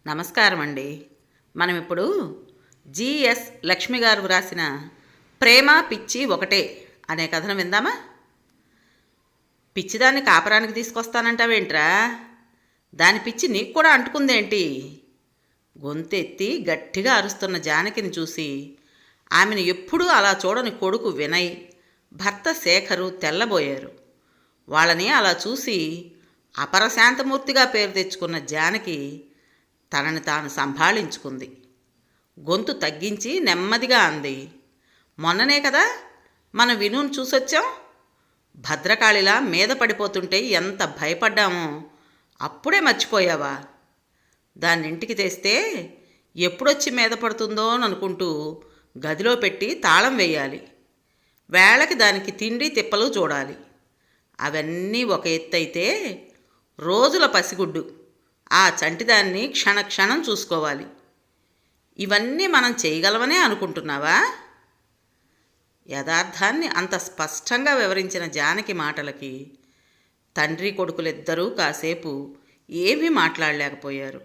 నమస్కారం అండి. మనం ఇప్పుడు జిఎస్ లక్ష్మి గారు వ్రాసిన ప్రేమ పిచ్చి ఒకటే అనే కథను విందామా? పిచ్చిదాన్ని కాపరానికి తీసుకొస్తానంటావేంట్రా? దాని పిచ్చి నీకు కూడా అంటుకుందేంటి? గొంతెత్తి గట్టిగా అరుస్తున్న జానకిని చూసి ఆమెను ఎప్పుడూ అలా చూడని కొడుకు వినయ్, భర్త శేఖరు తెల్లబోయారు. వాళ్ళని అలా చూసి అపరశాంతమూర్తిగా పేరు తెచ్చుకున్న జానకి తనని తాను సంభాళించుకుంది. గొంతు తగ్గించి నెమ్మదిగా అంది, మొన్ననే కదా మనం వినుని చూసొచ్చాం. భద్రకాళిలా మీద పడిపోతుంటే ఎంత భయపడ్డామో అప్పుడే మర్చిపోయావా? దాన్నింటికి తెస్తే ఎప్పుడొచ్చి మీద పడుతుందో అనుకుంటూ గదిలో పెట్టి తాళం వేయాలి. వేళకి దానికి తిండి తిప్పలు చూడాలి. అవన్నీ ఒక ఎత్తైతే రోజుల పసిగుడ్డు ఆ చంటిదాన్ని క్షణక్షణం చూసుకోవాలి. ఇవన్నీ మనం చేయగలమనే అనుకుంటున్నావా? యథార్థాన్ని అంత స్పష్టంగా వివరించిన జానకి మాటలకి తండ్రి కొడుకులిద్దరూ కాసేపు ఏమీ మాట్లాడలేకపోయారు.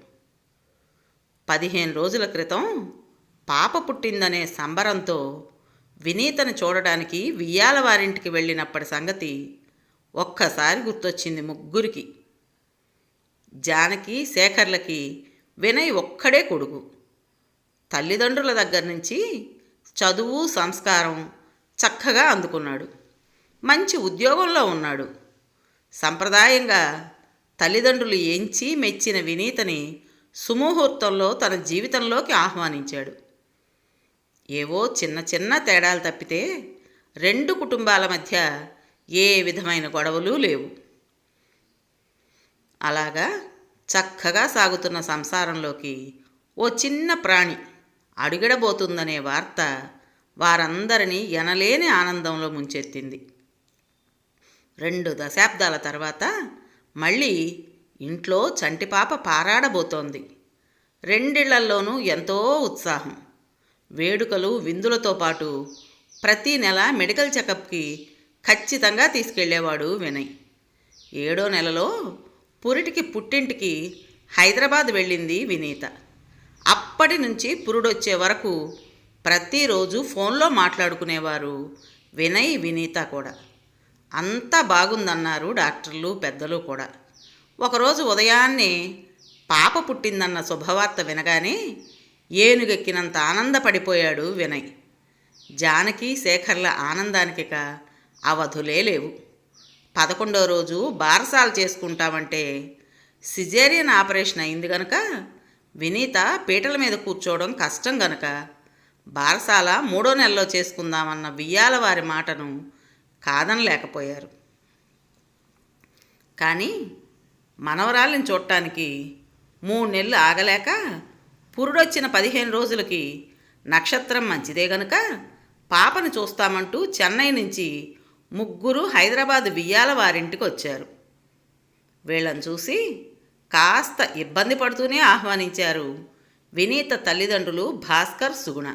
15 రోజుల క్రితం పాప పుట్టిందనే సంబరంతో వినీతను చూడడానికి వియ్యాల వారింటికి వెళ్ళినప్పటి సంగతి ఒక్కసారి గుర్తొచ్చింది ముగ్గురికి. జానకి, శేఖర్లకి వినయ్ ఒక్కడే కొడుకు. తల్లిదండ్రుల దగ్గర నుంచి చదువు, సంస్కారం చక్కగా అందుకున్నాడు. మంచి ఉద్యోగంలో ఉన్నాడు. సంప్రదాయంగా తల్లిదండ్రులు ఎంచి మెచ్చిన వినీతని సుముహూర్తంలో తన జీవితంలోకి ఆహ్వానించాడు. ఏవో చిన్న చిన్న తేడాలు తప్పితే 2 కుటుంబాల మధ్య ఏ విధమైన గొడవలు లేవు. అలాగా చక్కగా సాగుతున్న సంసారంలోకి ఓ చిన్న ప్రాణి అడుగిడబోతుందనే వార్త వారందరినీ ఎనలేని ఆనందంలో ముంచెత్తింది. 2 దశాబ్దాల తర్వాత మళ్ళీ ఇంట్లో చంటిపాప పారాడబోతోంది. 2 ఇళ్లల్లోనూ ఎంతో ఉత్సాహం. వేడుకలు, విందులతో పాటు ప్రతీ నెల మెడికల్ చెకప్కి ఖచ్చితంగా తీసుకెళ్లేవాడు వినయ్. 7వ నెలలో పురిటికి పుట్టింటికి హైదరాబాద్ వెళ్ళింది వినీత. అప్పటి నుంచి పురుడొచ్చే వరకు ప్రతిరోజు ఫోన్లో మాట్లాడుకునేవారు వినయ్, వినీత కూడా. అంతా బాగుందన్నారు డాక్టర్లు, పెద్దలు కూడా. ఒకరోజు ఉదయాన్నే పాప పుట్టిందన్న శుభవార్త వినగానే ఏనుగెక్కినంత ఆనందపడిపోయాడు వినయ్. జానకి, శేఖర్ల ఆనందానికిక అవధులే లేవు. 11వ రోజు బారసాలు చేసుకుంటామంటే సిజేరియన్ ఆపరేషన్ అయింది గనక వినీత పీటల మీద కూర్చోవడం కష్టం గనక బారసాల 3వ నెలలో చేసుకుందామన్న వియ్యాల వారి మాటను కాదనలేకపోయారు. కానీ మనవరాలిని చూడటానికి 3 నెలలు ఆగలేక పురుడొచ్చిన 15 రోజులకి నక్షత్రం మంచిదే గనుక పాపను చూస్తామంటూ చెన్నై నుంచి ముగ్గురు హైదరాబాద్ వియ్యాల వారింటికి వచ్చారు. వీళ్ళని చూసి కాస్త ఇబ్బంది పడుతూనే ఆహ్వానించారు వినీత తల్లిదండ్రులు భాస్కర్, సుగుణ.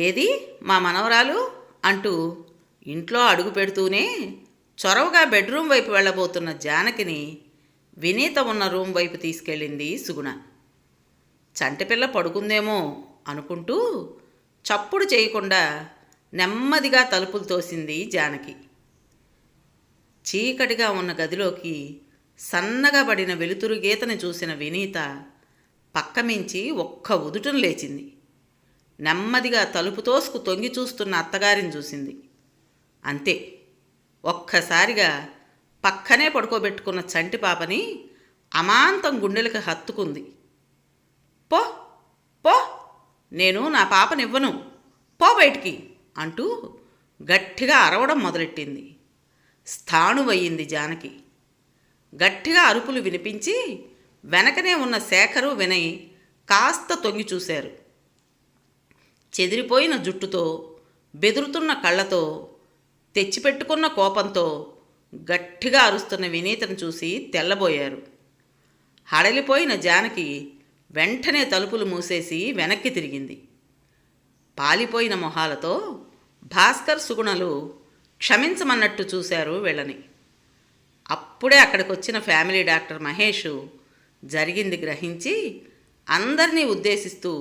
ఏది మా మనవరాలు అంటూ ఇంట్లో అడుగు పెడుతూనే చొరవగా బెడ్రూమ్ వైపు వెళ్ళబోతున్న జానకిని వినీత ఉన్న రూమ్ వైపు తీసుకెళ్ళింది సుగుణ. చంటిపిల్ల పడుకుందేమో అనుకుంటూ చప్పుడు చేయకుండా నెమ్మదిగా తలుపులు తోసింది జానకి. చీకటిగా ఉన్న గదిలోకి సన్నగా పడిన వెలుతురు గీతని చూసిన వినీత పక్కమించి ఒక్క ఉదుటం లేచింది. నెమ్మదిగా తలుపు తోసుకు తొంగి చూస్తున్న అత్తగారిని చూసింది. అంతే, ఒక్కసారిగా పక్కనే పడుకోబెట్టుకున్న చంటి పాపని అమాంతం గుండెలకు హత్తుకుంది. పో పో, నేను నా పాపనివ్వను, పో బయటికి అంటూ గట్టిగా అరవడం మొదలెట్టింది. స్థాణువయ్యింది జానకి. గట్టిగా అరుపులు వినిపించి వెనకనే ఉన్న శేఖరు, వినయ్ కాస్త తొంగి చూశారు. చెదిరిపోయిన జుట్టుతో, బెదురుతున్న కళ్ళతో, తెచ్చిపెట్టుకున్న కోపంతో గట్టిగా అరుస్తున్న వినీతను చూసి తెల్లబోయారు. హడలిపోయిన జానకి వెంటనే తలుపులు మూసేసి వెనక్కి తిరిగింది. పాలిపోయిన మొహాలతో భాస్కర్, సుగుణలు క్షమించమన్నట్టు చూశారు వీళ్ళని. అప్పుడే అక్కడికి వచ్చిన ఫ్యామిలీ డాక్టర్ మహేష్ జరిగింది గ్రహించి అందరినీ ఉద్దేశిస్తూ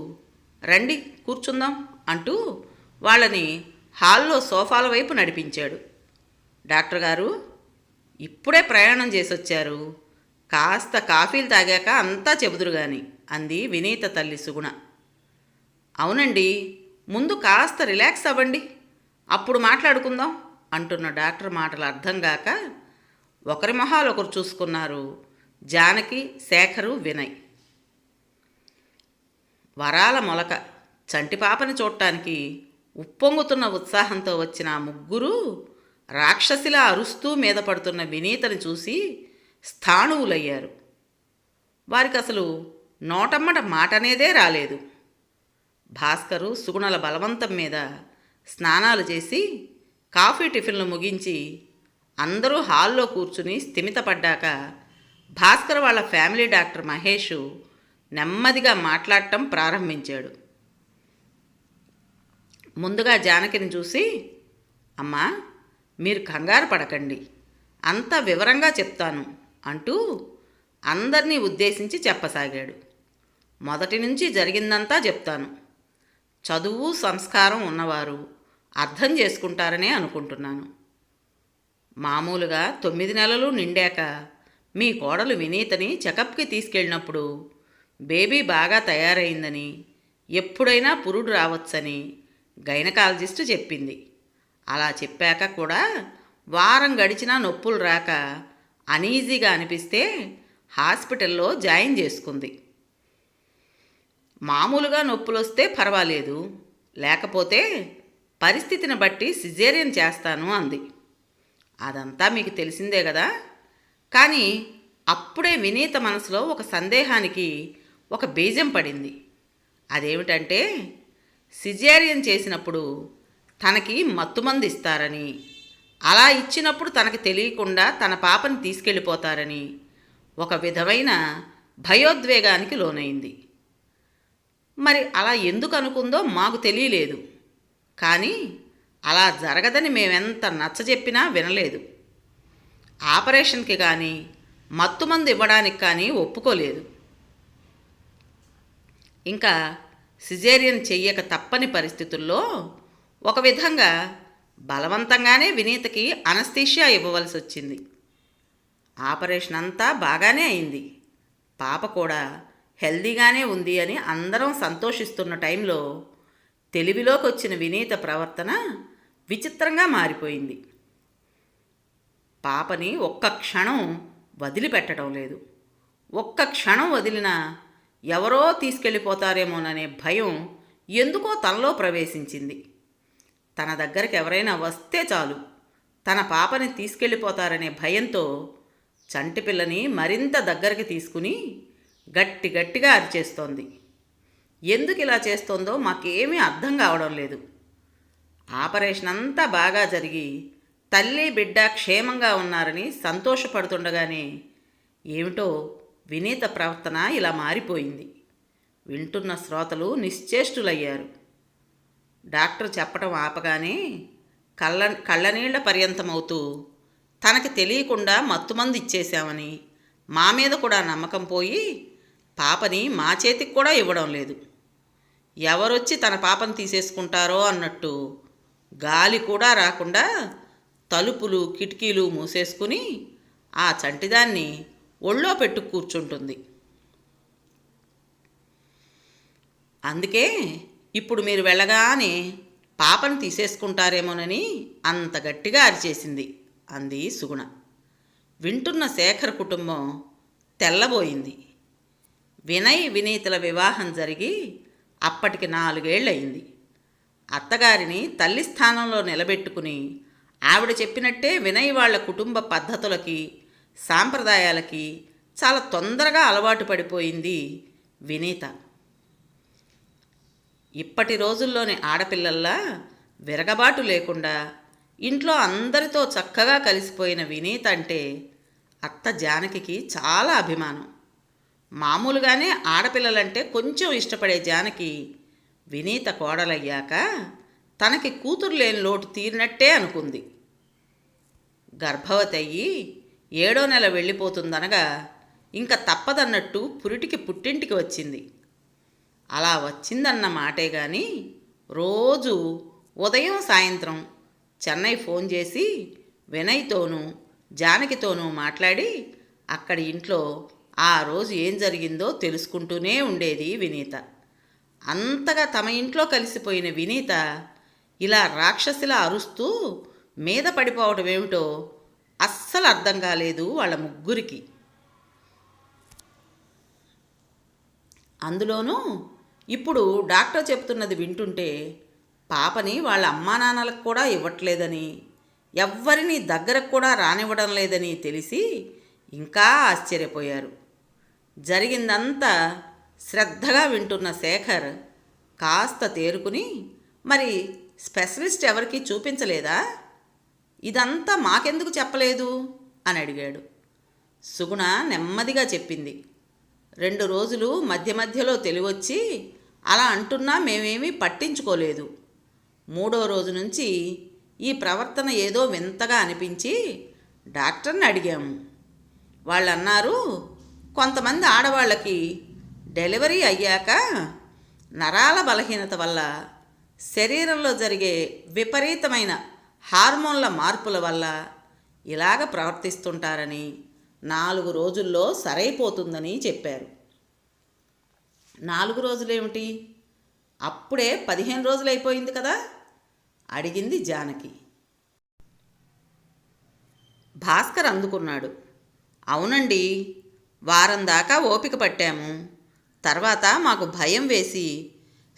రండి కూర్చుందాం అంటూ వాళ్ళని హాల్లో సోఫాల వైపు నడిపించాడు. డాక్టర్ గారు ఇప్పుడే ప్రయాణం చేసొచ్చారు, కాస్త కాఫీలు తాగాక అంతా చెబుదురు గాని అంది వినీత తల్లి సుగుణ. అవునండి, ముందు కాస్త రిలాక్స్ అవ్వండి, అప్పుడు మాట్లాడుకుందాం అంటున్న డాక్టర్ మాటలు అర్థం కాక ఒకరి మొహాలు ఒకరు చూసుకున్నారు జానకి, శేఖరు, వినయ్. వరాల మొలక చంటిపాపని చూడటానికి ఉప్పొంగుతున్న ఉత్సాహంతో వచ్చిన ఆ ముగ్గురు రాక్షసిలా అరుస్తూ మీద పడుతున్న వినీతని చూసి స్థాణువులయ్యారు. వారికి అసలు నోటమ్మట మాట అనేదే రాలేదు. భాస్కరు సుగుణల బలవంతం మీద స్నానాలు చేసి కాఫీ టిఫిన్లు ముగించి అందరూ హాల్లో కూర్చుని స్థిమితపడ్డాక భాస్కర్ వాళ్ళ ఫ్యామిలీ డాక్టర్ మహేష్ నెమ్మదిగా మాట్లాడటం ప్రారంభించాడు. ముందుగా జానకిని చూసి, అమ్మా మీరు కంగారు పడకండి, అంత వివరంగా చెప్తాను అంటూ అందరినీ ఉద్దేశించి చెప్పసాగాడు. మొదటి నుంచి జరిగిందంతా చెప్తాను. చదువు సంస్కారం ఉన్నవారు అర్థం చేసుకుంటారనే అనుకుంటున్నాను. మామూలుగా 9 నెలలు నిండాక మీ కోడలు వినీతని చెకప్కి తీసుకెళ్ళినప్పుడు బేబీ బాగా తయారైందని, ఎప్పుడైనా పురుడు రావచ్చని గైనకాలజిస్టు చెప్పింది. అలా చెప్పాక కూడా వారం గడిచినా నొప్పులు రాక అనీజీగా అనిపిస్తే హాస్పిటల్లో జాయిన్ చేసుకుంది. మామూలుగా నొప్పులు వస్తే పర్వాలేదు, లేకపోతే పరిస్థితిని బట్టి సిజేరియన్ చేస్తాను అంది. అదంతా మీకు తెలిసిందే కదా. కానీ అప్పుడే వినీత మనసులో ఒక సందేహానికి ఒక బీజం పడింది. అదేమిటంటే సిజేరియన్ చేసినప్పుడు తనకి మత్తుమందు ఇస్తారని, అలా ఇచ్చినప్పుడు తనకి తెలియకుండా తన పాపని తీసుకెళ్ళిపోతారని ఒక విధమైన భయోద్వేగానికి లోనైంది. మరి అలా ఎందుకు అనుకుందో మాకు తెలియలేదు. కానీ అలా జరగదని మేమెంత నచ్చజెప్పినా వినలేదు. ఆపరేషన్కి కానీ మత్తుమందు ఇవ్వడానికి కానీ ఒప్పుకోలేదు. ఇంకా సిజేరియన్ చెయ్యక తప్పని పరిస్థితుల్లో ఒక విధంగా బలవంతంగానే వినీతకి అనస్థీషియా ఇవ్వవలసి వచ్చింది. ఆపరేషన్ అంతా బాగానే అయింది. పాప కూడా హెల్దీగానే ఉంది అని అందరం సంతోషిస్తున్న టైంలో తెలివిలోకి వచ్చిన వినీత ప్రవర్తన విచిత్రంగా మారిపోయింది. పాపని ఒక్క క్షణం వదిలిపెట్టడం లేదు. ఒక్క క్షణం వదిలినా ఎవరో తీసుకెళ్ళిపోతారేమోననే భయం ఎందుకో తనలో ప్రవేశించింది. తన దగ్గరికి ఎవరైనా వస్తే చాలు తన పాపని తీసుకెళ్ళిపోతారనే భయంతో చంటిపిల్లని మరింత దగ్గరికి తీసుకుని గట్టిగా అరిచేస్తోంది. ఎందుకు ఇలా చేస్తోందో మాకేమీ అర్థం కావడం లేదు. ఆపరేషన్ అంతా బాగా జరిగి తల్లి బిడ్డ క్షేమంగా ఉన్నారని సంతోషపడుతుండగానే ఏమిటో వినీత ప్రవర్తన ఇలా మారిపోయింది. వింటున్న శ్రోతలు నిశ్చేష్టులయ్యారు. డాక్టర్ చెప్పడం ఆపగానే కళ్ళనీళ్ల పర్యంతమవుతూ తనకి తెలియకుండా మత్తుమందు ఇచ్చేశామని, మా మీద కూడా నమ్మకం పోయి పాపని మా చేతికి కూడా ఇవ్వడం లేదు, ఎవరొచ్చి తన పాపను తీసేసుకుంటారో అన్నట్టు గాలి కూడా రాకుండా తలుపులు కిటికీలు మూసేసుకుని ఆ చంటిదాన్ని ఒళ్ళో పెట్టు కూర్చుంటుంది. అందుకే ఇప్పుడు మీరు వెళ్ళగానే పాపను తీసేసుకుంటారేమోనని అంత గట్టిగా అరిచేసింది అంది సుగుణ. వింటున్న శేఖర్ కుటుంబం తెల్లబోయింది. వినయ్ వినీతల వివాహం జరిగి అప్పటికి 4 ఏళ్ళయింది. అత్తగారిని తల్లి స్థానంలో నిలబెట్టుకుని ఆవిడ చెప్పినట్టే వినయ్ వాళ్ళ కుటుంబ పద్ధతులకి సాంప్రదాయాలకి చాలా తొందరగా అలవాటు పడిపోయింది వినీత. ఇప్పటి రోజుల్లోని ఆడపిల్లల్లా విరగబాటు లేకుండా ఇంట్లో అందరితో చక్కగా కలిసిపోయిన వినీత అంటే అత్త జానకికి చాలా అభిమానం. మామూలుగానే ఆడపిల్లలంటే కొంచెం ఇష్టపడే జానకి వినీత కోడలయ్యాక తనకి కూతురు లేని లోటు తీరినట్టే అనుకుంది. గర్భవతి అయ్యి 7వ నెల వెళ్ళిపోతుందనగా ఇంకా తప్పదన్నట్టు పురిటికి పుట్టింటికి వచ్చింది. అలా వచ్చిందన్న మాటే గాని రోజు ఉదయం సాయంత్రం చెన్నై ఫోన్ చేసి వినయ్తోనూ జానకితోనూ మాట్లాడి అక్కడి ఇంట్లో ఆ రోజు ఏం జరిగిందో తెలుసుకుంటూనే ఉండేది వినీత. అంతగా తమ ఇంట్లో కలిసిపోయిన వినీత ఇలా రాక్షసిలా అరుస్తూ మీద పడిపోవటం ఏమిటో అస్సలు అర్థం కాలేదు వాళ్ళ ముగ్గురికి. అందులోనూ ఇప్పుడు డాక్టర్ చెప్తున్నది వింటుంటే పాపని వాళ్ళ అమ్మా నాన్నలకు కూడా ఇవ్వట్లేదని, ఎవ్వరినీ దగ్గరకు కూడా రానివ్వడం లేదని తెలిసి ఇంకా ఆశ్చర్యపోయారు. జరిగిందంతా శ్రద్ధగా వింటున్న శేఖర్ కాస్త తేరుకుని, మరి స్పెషలిస్ట్ ఎవరికీ చూపించలేదా? ఇదంతా మాకెందుకు చెప్పలేదు అని అడిగాడు. సుగుణ నెమ్మదిగా చెప్పింది. 2 రోజులు మధ్య మధ్యలో తెలివొచ్చి అలా అంటున్నా మేమేమీ పట్టించుకోలేదు. 3వ రోజు నుంచి ఈ ప్రవర్తన ఏదో వింతగా అనిపించి డాక్టర్ని అడిగాము. వాళ్ళు అన్నారు, కొంతమంది ఆడవాళ్ళకి డెలివరీ అయ్యాక నరాల బలహీనత వల్ల, శరీరంలో జరిగే విపరీతమైన హార్మోన్ల మార్పుల వల్ల ఇలాగ ప్రవర్తిస్తుంటారని, 4 రోజుల్లో సరైపోతుందని చెప్పారు. 4 రోజులేమిటి, అప్పుడే 15 రోజులు అయిపోయింది కదా అడిగింది జానకి. భాస్కర్ అందుకున్నాడు. అవునండి, వారం దాకా ఓపిక పట్టాము. తర్వాత మాకు భయం వేసి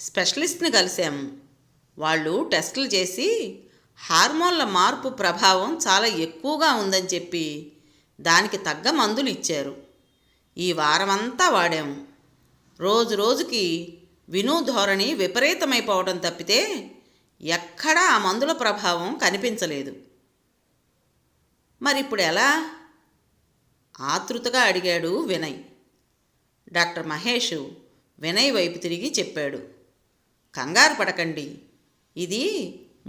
స్పెషలిస్ట్ని కలిసాము. వాళ్ళు టెస్టులు చేసి హార్మోన్ల మార్పు ప్రభావం చాలా ఎక్కువగా ఉందని చెప్పి దానికి తగ్గ మందులు ఇచ్చారు. ఈ వారమంతా వాడాము. రోజు రోజుకి విను ధోరణి విపరీతమైపోవడం తప్పితే ఎక్కడా ఆ మందుల ప్రభావం కనిపించలేదు. మరిప్పుడు ఎలా? ఆతృతగా అడిగాడు వినయ్. డాక్టర్ మహేష్ వినయ్ వైపు తిరిగి చెప్పాడు. కంగారు పడకండి, ఇది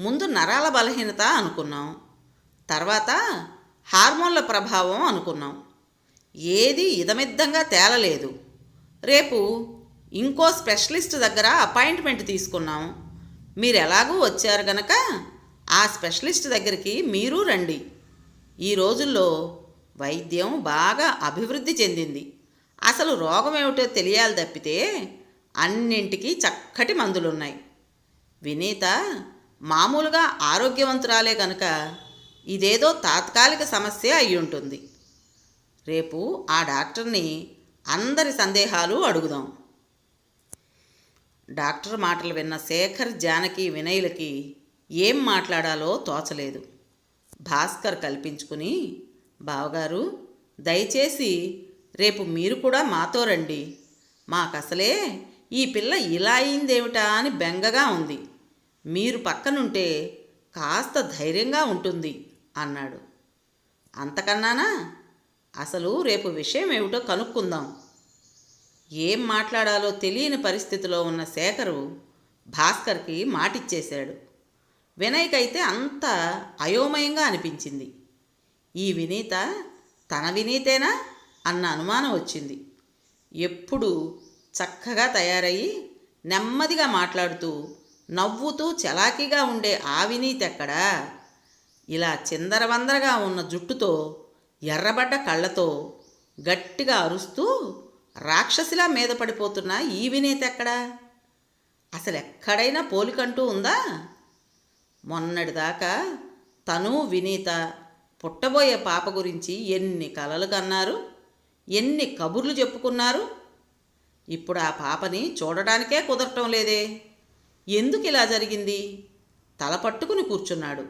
ముందు నరాల బలహీనత అనుకున్నాం, తర్వాత హార్మోన్ల ప్రభావం అనుకున్నాం. ఏది ఇదమిద్దంగా తేలలేదు. రేపు ఇంకో స్పెషలిస్ట్ దగ్గర అపాయింట్మెంట్ తీసుకున్నాం. మీరు ఎలాగూ వచ్చారు గనక ఆ స్పెషలిస్ట్ దగ్గరికి మీరు రండి. ఈ రోజుల్లో వైద్యం బాగా అభివృద్ధి చెందింది. అసలు రోగం ఏమిటో తెలియాలి తప్పితే అన్నింటికీ చక్కటి మందులున్నాయి. వినీత మామూలుగా ఆరోగ్యవంతురాలే కనుక ఇదేదో తాత్కాలిక సమస్య అయి ఉంటుంది. రేపు ఆ డాక్టర్ని అందరి సందేహాలు అడుగుదాం. డాక్టర్ మాటలు విన్న శేఖర్, జానకి, వినయ్లకి ఏం మాట్లాడాలో తోచలేదు. భాస్కర్ కల్పించుకుని, బావగారు దయచేసి రేపు మీరు కూడా మాతో రండి. మాకసలే ఈ పిల్ల ఇలా అయిందేమిటా అని బెంగగా ఉంది. మీరు పక్కనుంటే కాస్త ధైర్యంగా ఉంటుంది అన్నాడు. అంతకన్నానా? అసలు రేపు విషయం ఏమిటో కనుక్కుందాం. ఏం మాట్లాడాలో తెలియని పరిస్థితిలో ఉన్న శేఖరు భాస్కర్కి మాటిచ్చేశాడు. వినయ్కైతే అంత అయోమయంగా అనిపించింది. ఈ వినీత తన వినీతేనా అన్న అనుమానం వచ్చింది. ఎప్పుడు చక్కగా తయారయ్యి నెమ్మదిగా మాట్లాడుతూ నవ్వుతూ చలాకీగా ఉండే ఆ వినీత ఎక్కడా? ఇలా చిందరవందరగా ఉన్న జుట్టుతో, ఎర్రబడ్డ కళ్ళతో, గట్టిగా అరుస్తూ రాక్షసిలా మీద పడిపోతున్న ఈ వినీత ఎక్కడా? అసలు ఎక్కడైనా పోలికంటూ ఉందా? మొన్నటిదాకా తను వినీత పుట్టబోయే పాప గురించి ఎన్ని కలలు కన్నారు, ఎన్ని కబుర్లు చెప్పుకున్నారు. ఇప్పుడు ఆ పాపని చూడడానికే కుదరటం లేదే. ఎందుకు ఇలా జరిగింది? తల పట్టుకుని కూర్చున్నాడు.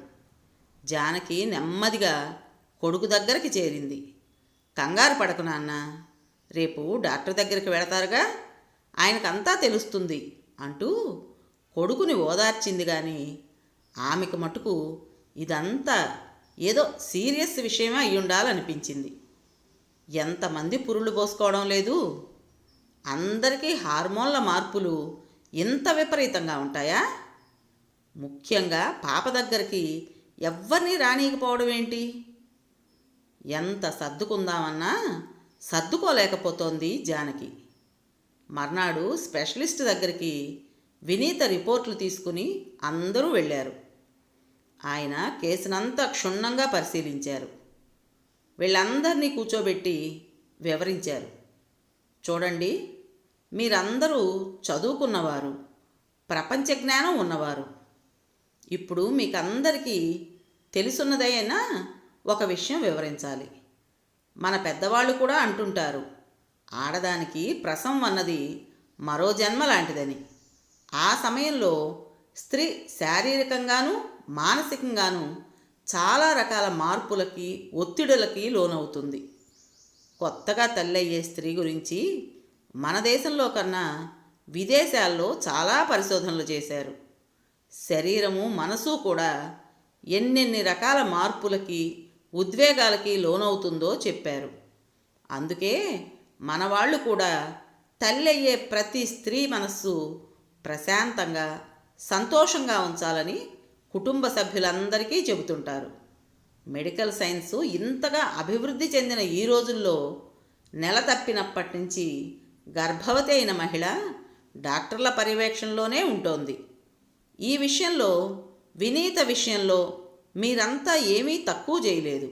జానకి నెమ్మదిగా కొడుకు దగ్గరికి చేరింది. కంగారు పడకు నాన్న, రేపు డాక్టర్ దగ్గరికి వెళతారుగా, ఆయనకంతా తెలుస్తుంది అంటూ కొడుకుని ఓదార్చింది. కానీ ఆమెకు మటుకు ఇదంతా ఏదో సీరియస్ విషయమే అయ్యుండాలనిపించింది. ఎంతమంది పురుళ్ళు పోసుకోవడం లేదు? అందరికీ హార్మోన్ల మార్పులు ఇంత విపరీతంగా ఉంటాయా? ముఖ్యంగా పాప దగ్గరికి ఎవ్వరినీ రానీయకపోవడం ఏంటి? ఎంత సర్దుకుందామన్నా సర్దుకోలేకపోతోంది జానకి. మర్నాడు స్పెషలిస్ట్ దగ్గరికి వినీత రిపోర్ట్లు తీసుకుని అందరూ వెళ్ళారు. ఆయన కేసునంతా క్షుణ్ణంగా పరిశీలించారు. వీళ్ళందరినీ కూర్చోబెట్టి వివరించారు. చూడండి, మీరందరూ చదువుకున్నవారు, ప్రపంచ జ్ఞానం ఉన్నవారు. ఇప్పుడు మీకందరికీ తెలుసున్నదైనా ఒక విషయం వివరించాలి. మన పెద్దవాళ్ళు కూడా అంటుంటారు, ఆడదానికి ప్రసవం అన్నది మరో జన్మ లాంటిదని. ఆ సమయంలో స్త్రీ శారీరకంగానూ మానసికంగానూ చాలా రకాల మార్పులకి, ఒత్తిడులకి లోనవుతుంది. కొత్తగా తల్లయ్యే స్త్రీ గురించి మన దేశంలో కన్నా విదేశాల్లో చాలా పరిశోధనలు చేశారు. శరీరము, మనసు కూడా ఎన్నెన్ని రకాల మార్పులకి, ఉద్వేగాలకి లోనవుతుందో చెప్పారు. అందుకే మనవాళ్ళు కూడా తల్లయ్యే ప్రతి స్త్రీ మనస్సు ప్రశాంతంగా, సంతోషంగా ఉంచాలని కుటుంబ సభ్యులందరికీ చెబుతుంటారు. మెడికల్ సైన్సు ఇంతగా అభివృద్ధి చెందిన ఈ రోజుల్లో నెల తప్పినప్పటి నుంచి గర్భవతి అయిన మహిళ డాక్టర్ల పర్యవేక్షణలోనే ఉంటోంది. ఈ విషయంలో, వినీత విషయంలో మీరంతా ఏమీ తక్కువ చేయలేదు.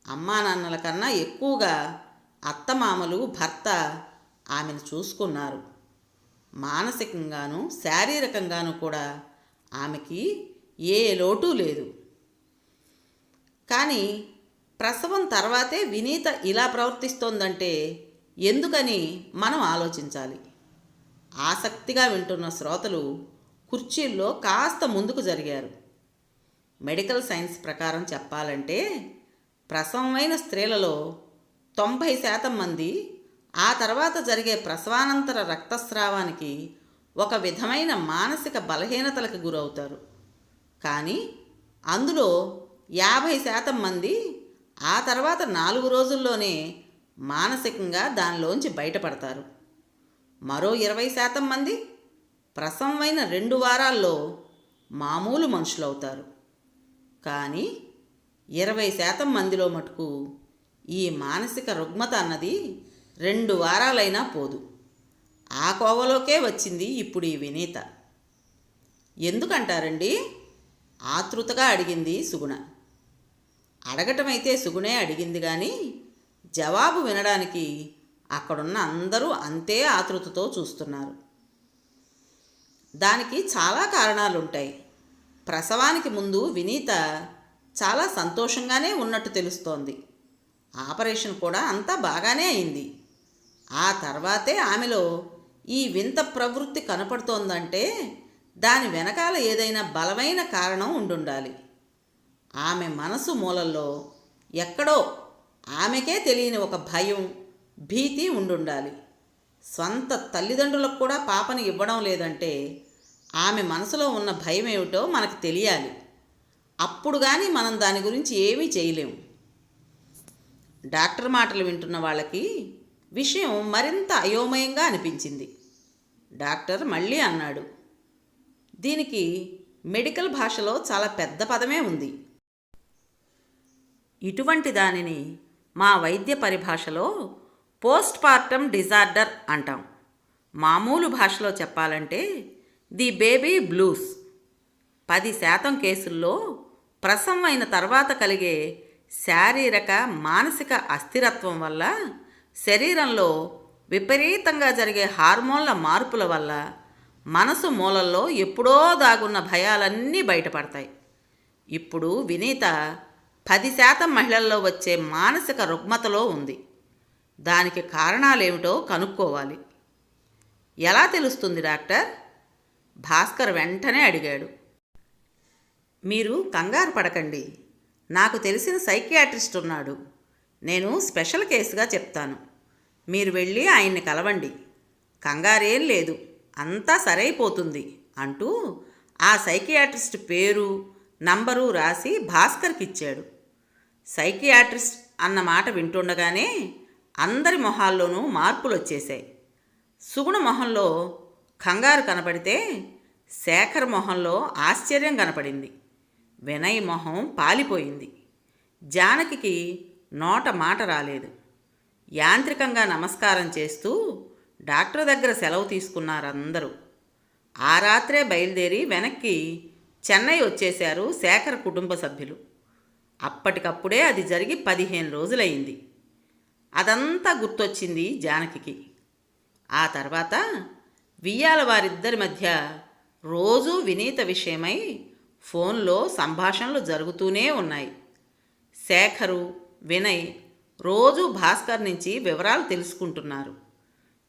అమ్మా నాన్నల కన్నా ఎక్కువగా అత్తమామలు, భర్త ఆమెను చూసుకున్నారు. మానసికంగాను శారీరకంగాను కూడా ఆమెకి ఏ లోటు లేదు. కానీ ప్రసవం తర్వాతే వినీత ఇలా ప్రవర్తిస్తోందంటే ఎందుకని మనం ఆలోచించాలి. ఆసక్తిగా వింటున్న శ్రోతలు కుర్చీల్లో కాస్త ముందుకు జరిగారు. మెడికల్ సైన్స్ ప్రకారం చెప్పాలంటే ప్రసవమైన స్త్రీలలో 90% మంది ఆ తర్వాత జరిగే ప్రసవానంతర రక్తస్రావానికి ఒక విధమైన మానసిక బలహీనతలకు గురవుతారు. కానీ అందులో 50% మంది ఆ తర్వాత 4 రోజుల్లోనే మానసికంగా దానిలోంచి బయటపడతారు. మరో 20% మంది ప్రసవమైన 2 వారాల్లో మామూలు మనుషులవుతారు. కానీ 20% మందిలో మటుకు ఈ మానసిక రుగ్మత అన్నది 2 వారాలైనా పోదు. ఆ కోవలోకే వచ్చింది ఇప్పుడు ఈ వినీత. ఎందుకంటారండి? ఆతృతగా అడిగింది సుగుణ. అడగటమైతే సుగుణే అడిగింది, కానీ జవాబు వినడానికి అక్కడున్న అందరూ అంతే ఆతృతతో చూస్తున్నారు. దానికి చాలా కారణాలుంటాయి. ప్రసవానికి ముందు వినీత చాలా సంతోషంగానే ఉన్నట్టు తెలుస్తోంది. ఆపరేషన్ కూడా అంతా బాగానే అయింది. ఆ తర్వాతే ఆమెలో ఈ వింత ప్రవృత్తి కనపడుతోందంటే దాని వెనకాల ఏదైనా బలమైన కారణం ఉండుండాలి. ఆమె మనసు మూలల్లో ఎక్కడో ఆమెకే తెలియని ఒక భయం, భీతి ఉండుండాలి. స్వంత తల్లిదండ్రులకు కూడా పాపని ఇవ్వడం లేదంటే ఆమె మనసులో ఉన్న భయం ఏమిటో మనకు తెలియాలి. అప్పుడు కానీ మనం దాని గురించి ఏమీ చేయలేము. డాక్టర్ మాటలు వింటున్న వాళ్ళకి విషయం మరింత అయోమయంగా అనిపించింది. డాక్టర్ మళ్ళీ అన్నాడు, దీనికి మెడికల్ భాషలో చాలా పెద్ద పదమే ఉంది. ఇటువంటి దానిని మా వైద్య పరిభాషలో పోస్ట్ పార్టం డిజార్డర్ అంటాం. మామూలు భాషలో చెప్పాలంటే ది బేబీ బ్లూస్. 10% కేసుల్లో ప్రసవం అయిన తర్వాత కలిగే శారీరక, మానసిక అస్థిరత్వం వల్ల, శరీరంలో విపరీతంగా జరిగే హార్మోన్ల మార్పుల వల్ల మనసు మూలల్లో ఎప్పుడో దాగున్న భయాలన్నీ బయటపడతాయి. ఇప్పుడు వినీత 10% మహిళల్లో వచ్చే మానసిక రుగ్మతలో ఉంది. దానికి కారణాలేమిటో కనుక్కోవాలి. ఎలా తెలుస్తుంది డాక్టర్? భాస్కర్ వెంటనే అడిగాడు. మీరు కంగారు పడకండి. నాకు తెలిసిన సైకియాట్రిస్ట్ ఉన్నాడు. నేను స్పెషల్ కేసుగా చెప్తాను. మీరు వెళ్ళి ఆయన్ని కలవండి. కంగారేం లేదు, అంతా సరైపోతుంది అంటూ ఆ సైకియాట్రిస్ట్ పేరు, నంబరు రాసి భాస్కర్కి ఇచ్చాడు. సైకియాట్రిస్ట్ అన్న మాట వింటుండగానే అందరి మొహాల్లోనూ మార్పులు వచ్చేశాయి. సుగుణ మొహంలో కంగారు కనపడితే శేఖర్ మొహంలో ఆశ్చర్యం కనపడింది. వినయ్ మొహం పాలిపోయింది. జానకికి నోట మాట రాలేదు. యాంత్రికంగా నమస్కారం చేస్తూ డాక్టర్ దగ్గర సెలవు తీసుకున్నారు అందరూ. ఆ రాత్రే బయలుదేరి వెనక్కి చెన్నై వచ్చేశారు శేఖర్ కుటుంబ సభ్యులు. అప్పటికప్పుడే అది జరిగి 15 రోజులైంది. అదంతా గుర్తొచ్చింది జానకికి. ఆ తర్వాత వియ్యాల వారిద్దరి మధ్య రోజూ వినీత విషయమై ఫోన్లో సంభాషణలు జరుగుతూనే ఉన్నాయి. శేఖరు, వినయ్ రోజూ భాస్కర్ నుంచి వివరాలు తెలుసుకుంటున్నారు.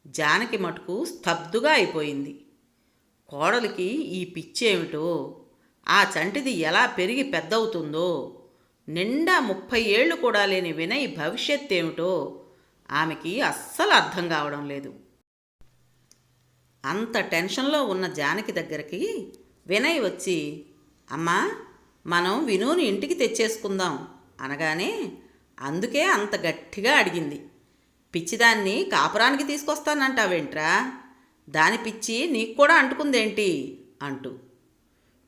జానకి మటుకు స్తబ్దుగా అయిపోయింది. కోడలికి ఈ పిచ్చేమిటో, ఆ చంటిది ఎలా పెరిగి పెద్దవుతుందో, నిండా 30 ఏళ్ళు కూడా లేని వినయ్ భవిష్యత్ ఏమిటో ఆమెకి అస్సలు అర్థం కావడం లేదు. అంత టెన్షన్లో ఉన్న జానకి దగ్గరికి వినయ్ వచ్చి, అమ్మా, మనం వినూని ఇంటికి తెచ్చేసుకుందాం అనగానే అందుకే అంత గట్టిగా అడిగింది. పిచ్చిదాన్ని కాపురానికి తీసుకొస్తానంటావేంట్రా? దాని పిచ్చి నీకు కూడా అంటుకుందేంటి అంటూ.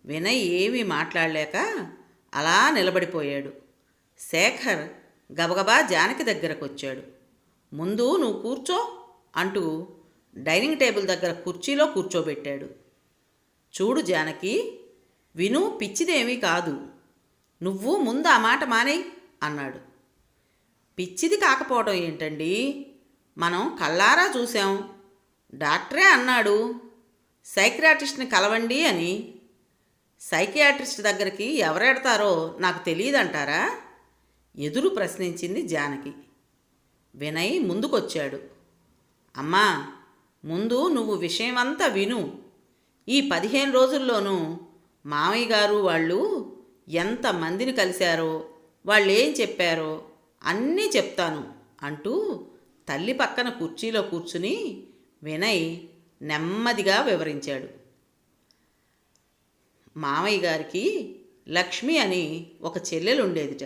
వినయ్ ఏమీ మాట్లాడలేక అలా నిలబడిపోయాడు. శేఖర్ గబగబా జానకి దగ్గరకు వచ్చాడు. ముందు నువ్వు కూర్చో అంటూ డైనింగ్ టేబుల్ దగ్గర కుర్చీలో కూర్చోబెట్టాడు. చూడు జానకి, విను పిచ్చిదేమీ కాదు. నువ్వు ముందు ఆ మాట మానేయ్ అన్నాడు. పిచ్చిది కాకపోవడం ఏంటండి? మనం కళ్ళారా చూసాం. డాక్టరే అన్నాడు సైకియాట్రిస్ట్ని కలవండి అని. సైకియాట్రిస్ట్ దగ్గరికి ఎవరెడతారో నాకు తెలియదంటారా? ఎదురు ప్రశ్నించింది జానకి. వినయ్ ముందుకొచ్చాడు. అమ్మా, ముందు నువ్వు విషయమంతా విను. ఈ 15 రోజుల్లోనూ మామయ్య గారు వాళ్ళు ఎంతమందిని కలిశారో, వాళ్ళేం చెప్పారో అన్నీ చెప్తాను అంటూ తల్లి పక్కన కుర్చీలో కూర్చుని వినయ్ నెమ్మదిగా వివరించాడు. మామయ్య గారికి లక్ష్మి అని ఒక చెల్లెలు ఉండేదిట.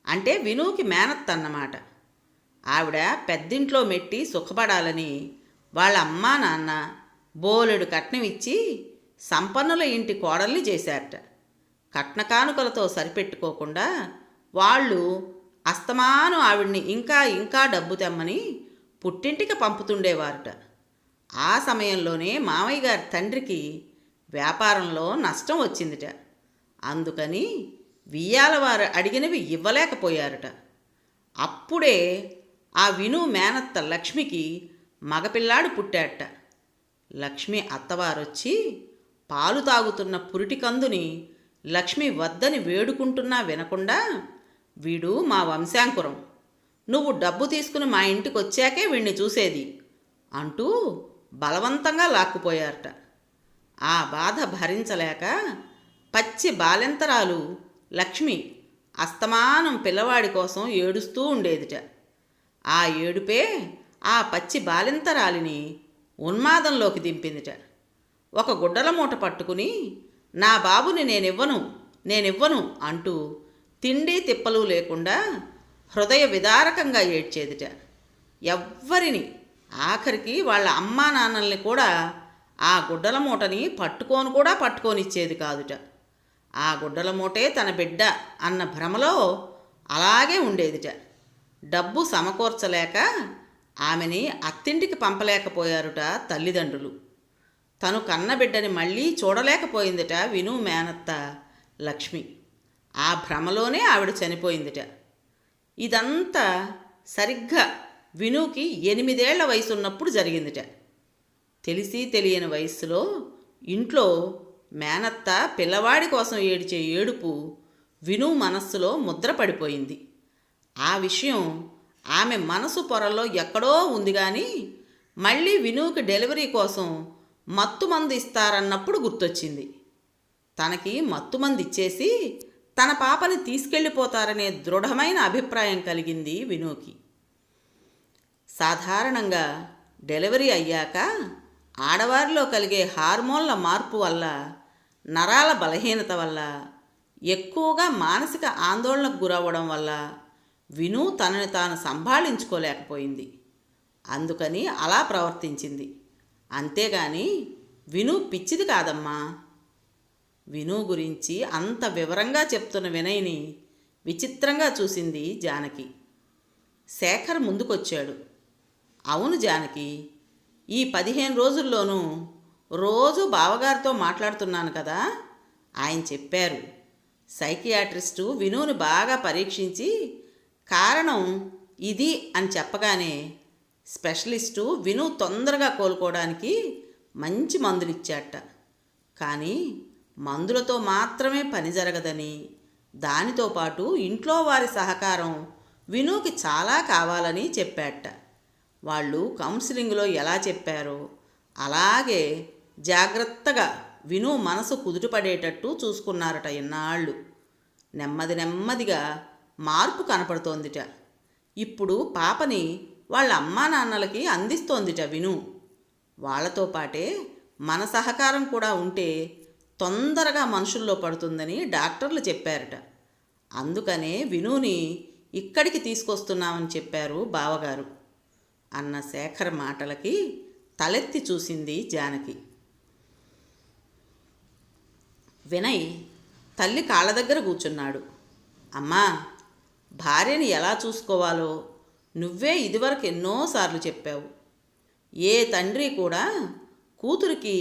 అంటే వినుకి మేనత్త అన్నమాట. ఆవిడ పెద్దింట్లో మెట్టి సుఖపడాలని వాళ్ళ అమ్మా నాన్న బోలెడు కట్నం ఇచ్చి సంపన్నుల ఇంటి కోడల్ని చేశారట. కట్న కానుకలతో సరిపెట్టుకోకుండా వాళ్ళు అస్తమానం ఆవిడ్ని ఇంకా ఇంకా డబ్బు తెమ్మని పుట్టింటికి పంపుతుండేవారట. ఆ సమయంలోనే మామయ్య గారి తండ్రికి వ్యాపారంలో నష్టం వచ్చిందిట. అందుకని వియ్యాలవారు అడిగినవి ఇవ్వలేకపోయారట. అప్పుడే ఆ విను మేనత్త లక్ష్మికి మగపిల్లాడు పుట్టాట. లక్ష్మి అత్తవారొచ్చి పాలు తాగుతున్న పురిటికందుని లక్ష్మి వద్దని వేడుకుంటున్నా వినకుండా, వీడు మా వంశాంకురం, నువ్వు డబ్బు తీసుకుని మా ఇంటికి వచ్చాకే వీణ్ణి చూసేది అంటూ బలవంతంగా లాక్కుపోయారట. ఆ బాధ భరించలేక పచ్చి బాలెంతరాలు లక్ష్మి అస్తమానం పిల్లవాడి కోసం ఏడుస్తూ ఉండేదిట. ఆ ఏడుపే ఆ పచ్చి బాలెంతరాలిని ఉన్మాదంలోకి దింపిందిట. ఒక గుడ్డల మూట పట్టుకుని నా బాబుని నేనివ్వను అంటూ తిండి తిప్పలు లేకుండా హృదయ విదారకంగా ఏడ్చేదిట. ఎవ్వరిని, ఆఖరికి వాళ్ళ అమ్మా నాన్నల్ని కూడా ఆ గుడ్డల మూటని పట్టుకోనిచ్చేది కాదుట. ఆ గుడ్డల మూటే తన బిడ్డ అన్న భ్రమలో అలాగే ఉండేదిట. డబ్బు సమకూర్చలేక ఆమెని అత్తింటికి పంపలేకపోయారుట తల్లిదండ్రులు. తను కన్నబిడ్డని మళ్ళీ చూడలేకపోయిందిట విను మేనత్త లక్ష్మి. ఆ భ్రమలోనే ఆవిడ చనిపోయిందిట. ఇదంతా సరిగ్గా వినుకి 8 ఏళ్ల వయసు ఉన్నప్పుడు జరిగిందిట. తెలిసి తెలియని వయస్సులో ఇంట్లో మేనత్త పిల్లవాడి కోసం ఏడిచే ఏడుపు విను మనస్సులో ముద్ర పడిపోయింది. ఆ విషయం ఆమె మనసు పొరల్లో ఎక్కడో ఉంది కానీ మళ్ళీ వినుకి డెలివరీ కోసం మత్తుమందు ఇస్తారన్నప్పుడు గుర్తొచ్చింది. తనకి మత్తుమందు ఇచ్చేసి తన పాపని తీసుకెళ్ళిపోతారనే దృఢమైన అభిప్రాయం కలిగింది వినుకి. సాధారణంగా డెలివరీ అయ్యాక ఆడవారిలో కలిగే హార్మోన్ల మార్పు వల్ల, నరాల బలహీనత వల్ల, ఎక్కువగా మానసిక ఆందోళనకు గురవ్వడం వల్ల విను తనని తాను సంభాళించుకోలేకపోయింది. అందుకని అలా ప్రవర్తించింది. అంతేగాని విను పిచ్చిది కాదమ్మా. విను గురించి అంత వివరంగా చెప్తున్న వినయ్ని విచిత్రంగా చూసింది జానకి. శేఖర్ ముందుకొచ్చాడు. అవును జానకి, ఈ 15 రోజుల్లోనూ రోజు బావగారితో మాట్లాడుతున్నాను కదా. ఆయన చెప్పారు, సైకియాట్రిస్టు వినుని బాగా పరీక్షించి కారణం ఇది అని చెప్పగానే స్పెషలిస్టు విను తొందరగా కోలుకోవడానికి మంచి మందులు ఇచ్చాట. కానీ మందులతో మాత్రమే పని జరగదని, దానితో పాటు ఇంట్లో వారి సహకారం వినుకి చాలా కావాలని చెప్పాట. వాళ్ళు కౌన్సిలింగ్లో ఎలా చెప్పారో అలాగే జాగ్రత్తగా విను మనసు కుదుటపడేటట్టు చూసుకున్నారట ఇన్నాళ్ళు. నెమ్మదిగా మార్పు కనపడుతోందిట. ఇప్పుడు పాపని వాళ్ళ అమ్మా నాన్నలకి అందిస్తోందిట విను. వాళ్లతో పాటే మన సహకారం కూడా ఉంటే తొందరగా మనుషుల్లో పడుతుందని డాక్టర్లు చెప్పారట. అందుకనే వినుని ఇక్కడికి తీసుకొస్తున్నామని చెప్పారు బావగారు అన్న శేఖర్ మాటలకి తలెత్తి చూసింది జానకి. వినయ్ తల్లి కాళ్ళ దగ్గర కూర్చున్నాడు. అమ్మా, భార్యని ఎలా చూసుకోవాలో నువ్వే ఇదివరకు ఎన్నోసార్లు చెప్పావు. ఏ తండ్రి కూడా కూతురికి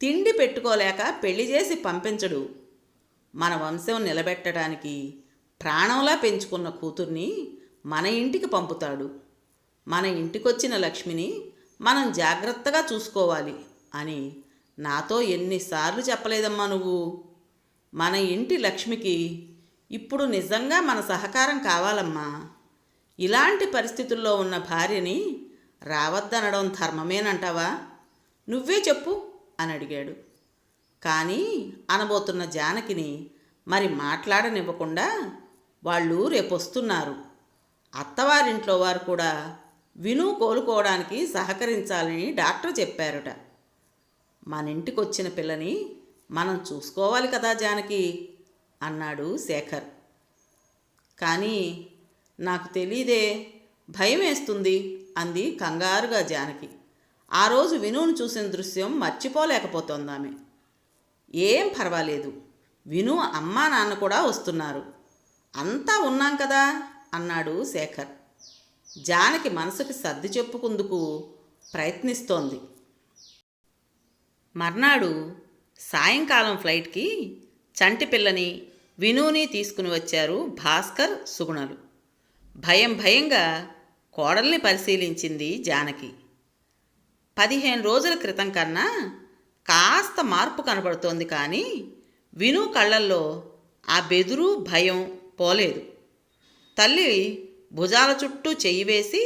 తిండి పెట్టుకోలేక పెళ్లి చేసి పంపించడు. మన వంశం నిలబెట్టడానికి ప్రాణంలా పెంచుకున్న కూతుర్ని మన ఇంటికి పంపుతాడు. మన ఇంటికొచ్చిన లక్ష్మిని మనం జాగ్రత్తగా చూసుకోవాలి అని నాతో ఎన్నిసార్లు చెప్పలేదమ్మా నువ్వు. మన ఇంటి లక్ష్మికి ఇప్పుడు నిజంగా మన సహకారం కావాలమ్మా. ఇలాంటి పరిస్థితుల్లో ఉన్న భార్యని రావద్దనడం ధర్మమేనంటావా? నువ్వే చెప్పు అని అడిగాడు. కానీ అనబోతున్న జానకిని మరి మాట్లాడనివ్వకుండా, వాళ్ళు రేపొస్తున్నారు, అత్తవారింట్లో వారు కూడా విను కోలుకోవడానికి సహకరించాలని డాక్టర్ చెప్పారట. మన ఇంటికొచ్చిన పిల్లని మనం చూసుకోవాలి కదా జానకి అన్నాడు శేఖర్. కానీ నాకు తెలీదే, భయం వేస్తుంది అంది కంగారుగా జానకి. ఆ రోజు వినుని చూసిన దృశ్యం మర్చిపోలేకపోతోందామె. ఏం పర్వాలేదు, విను అమ్మా నాన్న కూడా వస్తున్నారు, అంతా ఉన్నాం కదా అన్నాడు శేఖర్. జానకి మనసుకి సర్ది చెప్పుకుందుకు ప్రయత్నిస్తోంది. మర్నాడు సాయంకాలం ఫ్లైట్కి చంటి పిల్లని వినుని తీసుకుని వచ్చారు భాస్కర్, సుగుణలు. భయంగా కోడల్ని పరిశీలించింది జానకి. 15 రోజుల క్రితం కన్నా కాస్త మార్పు కనబడుతోంది. కానీ విను కళ్ళల్లో ఆ బెదురు, భయం పోలేదు. తల్లి భుజాల చుట్టూ చెయ్యి వేసి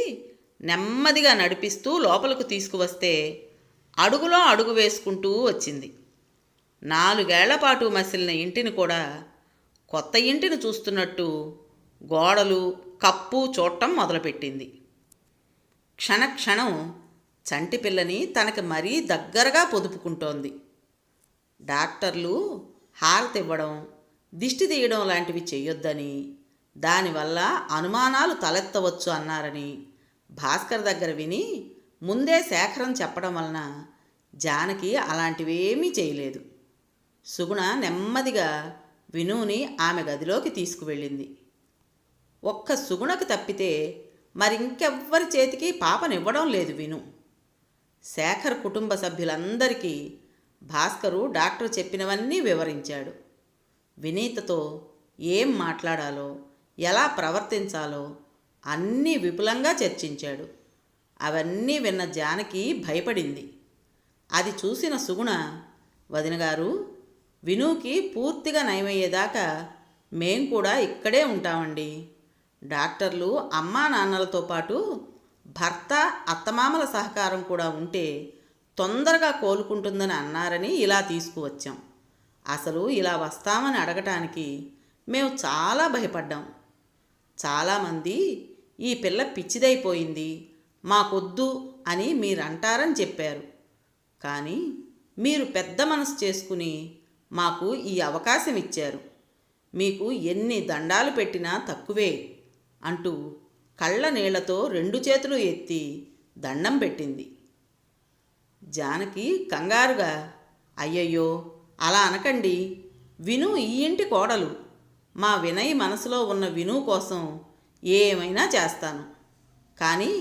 నెమ్మదిగా నడిపిస్తూ లోపలకు తీసుకువస్తే అడుగులో అడుగు వేసుకుంటూ వచ్చింది. 4 ఏళ్ల పాటు మసిలిన ఇంటిని కూడా కొత్త ఇంటిని చూస్తున్నట్టు గోడలు, కప్పు చూడటం మొదలుపెట్టింది. క్షణం చంటి పిల్లని తనకి మరీ దగ్గరగా పొదుపుకుంటోంది. డాక్టర్లు హారతి ఇవ్వడం, దిష్టి తీయడం లాంటివి చెయ్యొద్దని, దానివల్ల అనుమానాలు తలెత్తవచ్చు అన్నారని భాస్కర్ దగ్గర విని ముందే శేఖరం చెప్పడం వలన జానకి అలాంటివేమీ చేయలేదు. సుగుణ నెమ్మదిగా వినుని ఆమె గదిలోకి తీసుకువెళ్ళింది. ఒక్క సుగుణకు తప్పితే మరింకెవ్వరి చేతికి పాపనివ్వడం లేదు విను. శేఖర్ కుటుంబ సభ్యులందరికీ భాస్కరు డాక్టర్ చెప్పినవన్నీ వివరించాడు. వినీతతో ఏం మాట్లాడాలో, ఎలా ప్రవర్తించాలో అన్నీ విపులంగా చర్చించాడు. అవన్నీ విన్న జానకి భయపడింది. అది చూసిన సుగుణ, వదినగారు, వినుకి పూర్తిగా నయమయ్యేదాకా మేం కూడా ఇక్కడే ఉంటామండి. డాక్టర్లు అమ్మా నాన్నలతో పాటు భర్త, అత్తమామల సహకారం కూడా ఉంటే తొందరగా కోలుకుంటుందని అన్నారని ఇలా తీసుకువచ్చాం. అసలు ఇలా వస్తామని అడగటానికి మేము చాలా భయపడ్డాం. చాలామంది ఈ పిల్ల పిచ్చిదైపోయింది, మాకొద్దు అని మీరంటారని చెప్పారు. కానీ మీరు పెద్ద మనసు చేసుకుని మాకు ఈ అవకాశం ఇచ్చారు. మీకు ఎన్ని దండాలు పెట్టినా తక్కువే అంటూ కళ్ళ నీళ్లతో 2 చేతులు ఎత్తి దండం పెట్టింది. జానకి కంగారుగా, అయ్యయ్యో అలా అనకండి, విను ఈ ఇంటి కోడలు. మా వినయ్ మనసులో ఉన్న విను కోసం ఏమైనా చేస్తాను కానీ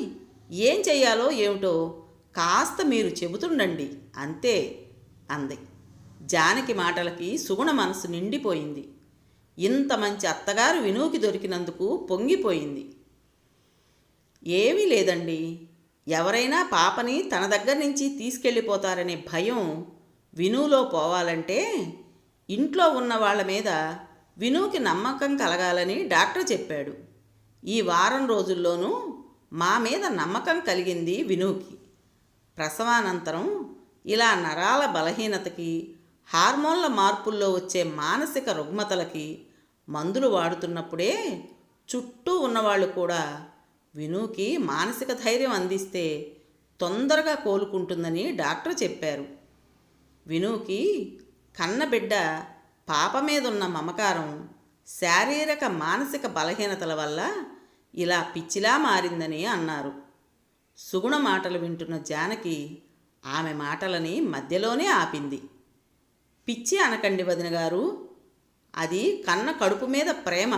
ఏం చెయ్యాలో ఏమిటో కాస్త మీరు చెబుతుండండి అంతే అంది. జానకి మాటలకి సుగుణ మనసు నిండిపోయింది. ఇంత మంచి అత్తగారు వినుకి దొరికినందుకు పొంగిపోయింది. ఏమీ లేదండి, ఎవరైనా పాపని తన దగ్గర నుంచి తీసుకెళ్ళిపోతారనే భయం వినులో పోవాలంటే ఇంట్లో ఉన్న వాళ్ళ మీద వినుకి నమ్మకం కలగాలని డాక్టర్ చెప్పాడు. ఈ వారం రోజుల్లోనూ మా మీద నమ్మకం కలిగింది వినుకి. ప్రసవానంతరం ఇలా నరాల బలహీనతకి, హార్మోన్ల మార్పుల్లో వచ్చే మానసిక రుగ్మతలకి మందులు వాడుతున్నప్పుడే చుట్టూ ఉన్నవాళ్ళు కూడా వినుకి మానసిక ధైర్యం అందిస్తే తొందరగా కోలుకుంటుందని డాక్టర్ చెప్పారు. వినుకి కన్నబిడ్డ పాప మీదున్న మమకారం శారీరక మానసిక బలహీనతల వల్ల ఇలా పిచ్చిలా మారిందని అన్నారు. సుగుణ మాటలు వింటున్న జానకి ఆమె మాటలని మధ్యలోనే ఆపింది. పిచ్చి అనకండి వదిన గారు, అది కన్న కడుపు మీద ప్రేమ.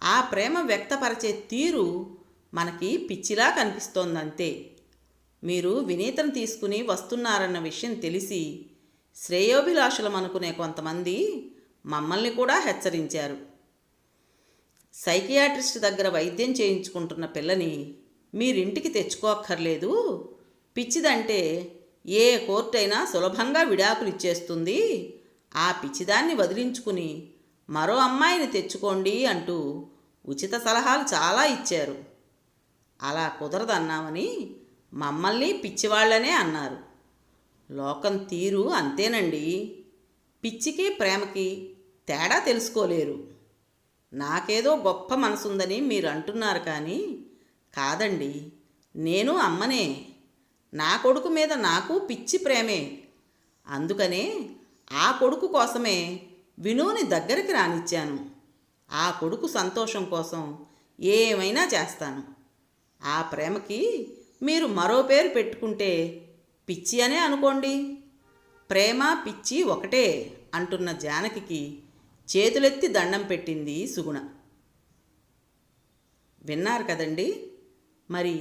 ఆ ప్రేమ వ్యక్తపరిచే తీరు మనకి పిచ్చిలా కనిపిస్తోందంతే. మీరు వినీతను తీసుకుని వస్తున్నారన్న విషయం తెలిసి శ్రేయోభిలాషులం అనుకునే కొంతమంది మమ్మల్ని కూడా హెచ్చరించారు. సైకియాట్రిస్ట్ దగ్గర వైద్యం చేయించుకుంటున్న పిల్లని మీరింటికి తెచ్చుకోక్కర్లేదు, పిచ్చిదంటే ఏ కోర్టైనా సులభంగా విడాకులు ఇచ్చేస్తుంది, ఆ పిచ్చిదాన్ని వదిలించుకుని మరో అమ్మాయిని తెచ్చుకోండి అంటూ ఉచిత సలహాలు చాలా ఇచ్చారు. అలా కుదరదన్నామని మమ్మల్ని పిచ్చివాళ్లనే అన్నారు. లోకం తీరు అంతేనండి, పిచ్చికి ప్రేమకి తేడా తెలుసుకోలేరు. నాకేదో గొప్ప మనసుందని మీరు అంటున్నారు కానీ కాదండి, నేను అమ్మనే. నా కొడుకు మీద నాకు పిచ్చి ప్రేమే. అందుకనే ఆ కొడుకు కోసమే వినుని దగ్గరికి రానిచ్చాను. ఆ కొడుకు సంతోషం కోసం ఏమైనా చేస్తాను. ఆ ప్రేమకి మీరు మరో పేరు పెట్టుకుంటే పిచ్చి అనే అనుకోండి. ప్రేమ పిచ్చి ఒకటే అంటున్న జానకికి చేతులెత్తి దండం పెట్టింది సుగుణ. విన్నారు కదండి, మరి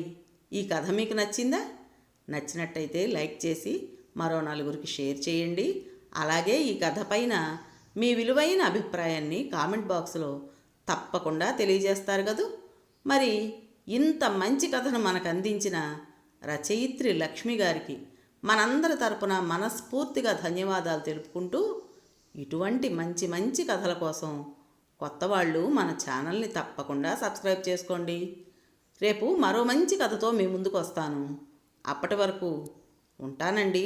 ఈ కథ మీకు నచ్చిందా? నచ్చినట్టయితే లైక్ చేసి మరో నలుగురికి షేర్ చేయండి. అలాగే ఈ కథ పైన మీ విలువైన అభిప్రాయాన్ని కామెంట్ బాక్స్లో తప్పకుండా తెలియజేస్తారు కదూ. మరి ఇంత మంచి కథను మనకు అందించిన రచయిత్రి లక్ష్మి గారికి మనందరి తరపున మనస్ఫూర్తిగా ధన్యవాదాలు తెలుపుకుంటూ, ఇటువంటి మంచి మంచి కథల కోసం కొత్త వాళ్ళు మన ఛానల్ని తప్పకుండా సబ్స్క్రైబ్ చేసుకోండి. రేపు మరో మంచి కథతో మీ ముందుకు వస్తాను. అప్పటి వరకు ఉంటానండి.